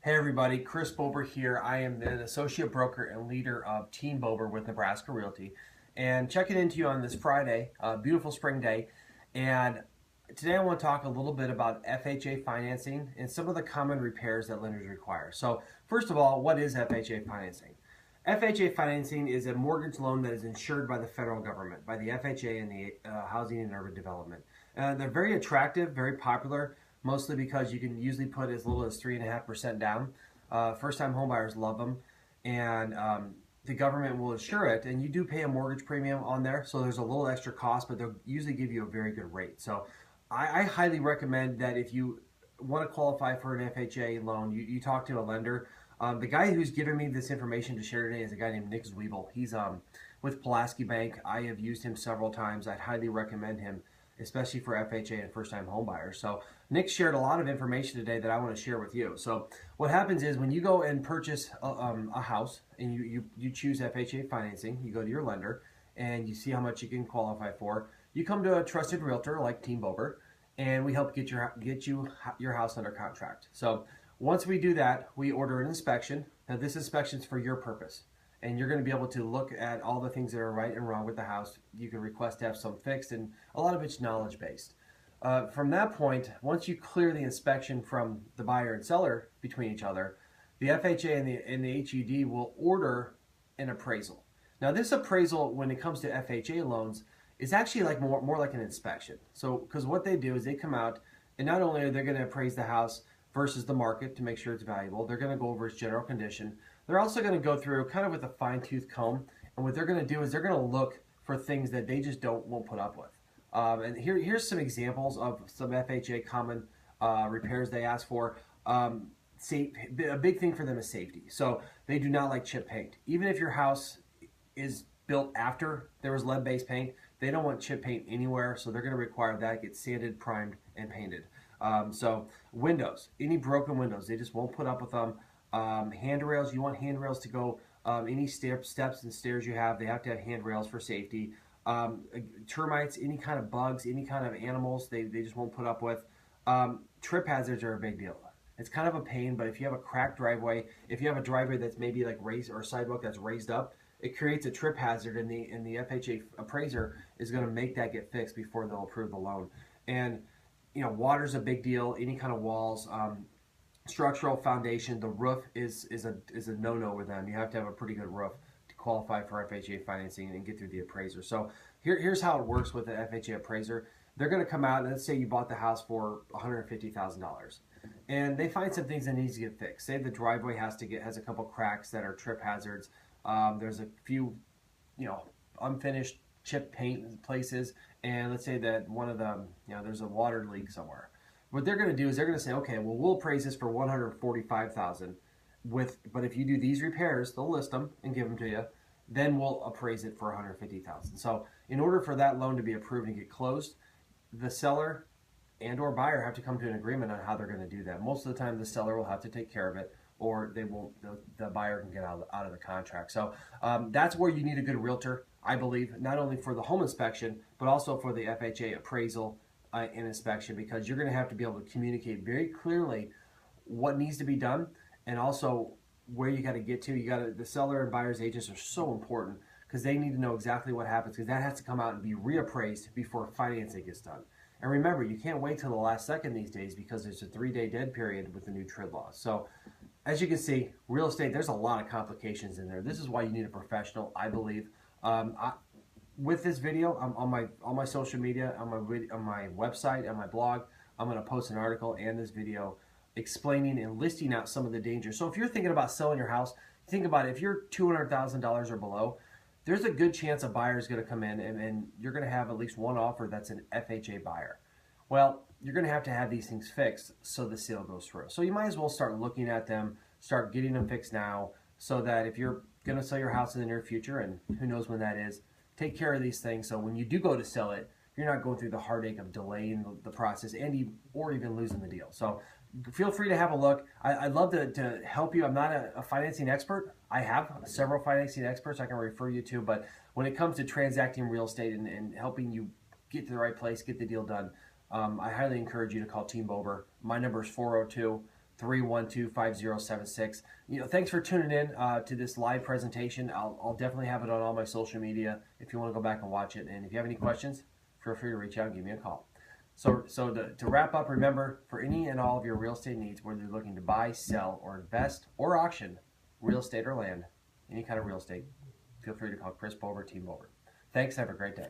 Hey everybody, Chris Bober here. I am an associate broker and leader of Team Bober with Nebraska Realty, and checking into you on this Friday, beautiful spring day. And today I want to talk a little bit about FHA financing and some of the common repairs that lenders require. So first of all, what is FHA financing? FHA financing is a mortgage loan that is insured by the federal government, by the FHA and the Housing and Urban Development. They're very attractive, very popular, mostly because you can usually put as little as 3.5% down. First-time homebuyers love them, and the government will insure it, and you do pay a mortgage premium on there, so there's a little extra cost, but they'll usually give you a very good rate. So I highly recommend that if you want to qualify for an FHA loan, you talk to a lender. The guy who's given me this information to share today is a guy named Nick Zwiebel. He's with Pulaski Bank. I have used him several times. I'd highly recommend him, especially for FHA and first-time home buyers. So Nick shared a lot of information today that I want to share with you. So what happens is when you go and purchase a house and you choose FHA financing, you go to your lender and you see how much you can qualify for. You come to a trusted realtor like Team Bober, and we help get your house under contract. So once we do that, we order an inspection. Now this inspection is for your purpose, and you're going to be able to look at all the things that are right and wrong with the house. You can request to have some fixed, and a lot of it's knowledge-based. From that point, once you clear the inspection from the buyer and seller between each other, the FHA and the HUD will order an appraisal. Now this appraisal, when it comes to FHA loans, is actually like more like an inspection. So, because what they do is they come out, and not only are they going to appraise the house versus the market to make sure it's valuable, they're going to go over its general condition. They're also going to go through kind of with a fine-tooth comb, and what they're going to do is they're going to look for things that they just won't put up with. And here's some examples of some FHA common repairs they ask for. A big thing for them is safety. So they do not like chip paint. Even if your house is built after there was lead-based paint, they don't want chip paint anywhere, so they're going to require that get sanded, primed, and painted. So windows, any broken windows, they just won't put up with them. Handrails, you want handrails to go, any steps and stairs you have, they have to have handrails for safety. Termites, any kind of bugs, any kind of animals, they just won't put up with. Trip hazards are a big deal. It's kind of a pain, but if you have a cracked driveway, if you have a driveway that's maybe like raised, or a sidewalk that's raised up, it creates a trip hazard, and the FHA appraiser is going to make that get fixed before they'll approve the loan. And water's a big deal. Any kind of walls, structural foundation, the roof is a no-no with them. You have to have a pretty good roof to qualify for FHA financing and get through the appraiser. So here's how it works with the FHA appraiser. They're going to come out, and let's say you bought the house for $150,000, and they find some things that needs to get fixed. Say the driveway has a couple cracks that are trip hazards. There's a few, unfinished chip paint places, and let's say that one of them, there's a water leak somewhere. What they're going to do is they're going to say, okay, well, we'll appraise this for $145,000 but if you do these repairs, they'll list them and give them to you, then we'll appraise it for $150,000. So in order for that loan to be approved and get closed, the seller and or buyer have to come to an agreement on how they're going to do that. Most of the time, the seller will have to take care of it, or they won't. The buyer can get out of the contract. So that's where you need a good realtor, I believe, not only for the home inspection, but also for the FHA appraisal and inspection, because you're going to have to be able to communicate very clearly what needs to be done, and also where you got to get to. The seller and buyer's agents are so important, because they need to know exactly what happens, because that has to come out and be reappraised before financing gets done. And remember, you can't wait till the last second these days, because there's a 3-day dead period with the new TRID laws. So as you can see, real estate, there's a lot of complications in there. This is why you need a professional, I believe. With this video, on my social media, on my website, on my blog, I'm going to post an article and this video explaining and listing out some of the dangers. So if you're thinking about selling your house, think about it. If you're $200,000 or below, there's a good chance a buyer is going to come in, and you're going to have at least one offer that's an FHA buyer. Well, you're going to have these things fixed so the sale goes through. So you might as well start looking at them, start getting them fixed now, so that if you're going to sell your house in the near future, and who knows when that is, take care of these things, so when you do go to sell it, you're not going through the heartache of delaying the process or even losing the deal. So feel free to have a look. I'd love to help you. I'm not a financing expert. I have several financing experts I can refer you to, but when it comes to transacting real estate and helping you get to the right place, get the deal done, I highly encourage you to call Team Bober. My number is 402 312-5076. Thanks for tuning in to this live presentation. I'll definitely have it on all my social media if you want to go back and watch it. And if you have any questions, feel free to reach out and give me a call. So to wrap up, remember, for any and all of your real estate needs, whether you're looking to buy, sell, or invest, or auction real estate or land, any kind of real estate, feel free to call Chris Bober, Team Bober. Thanks. Have a great day.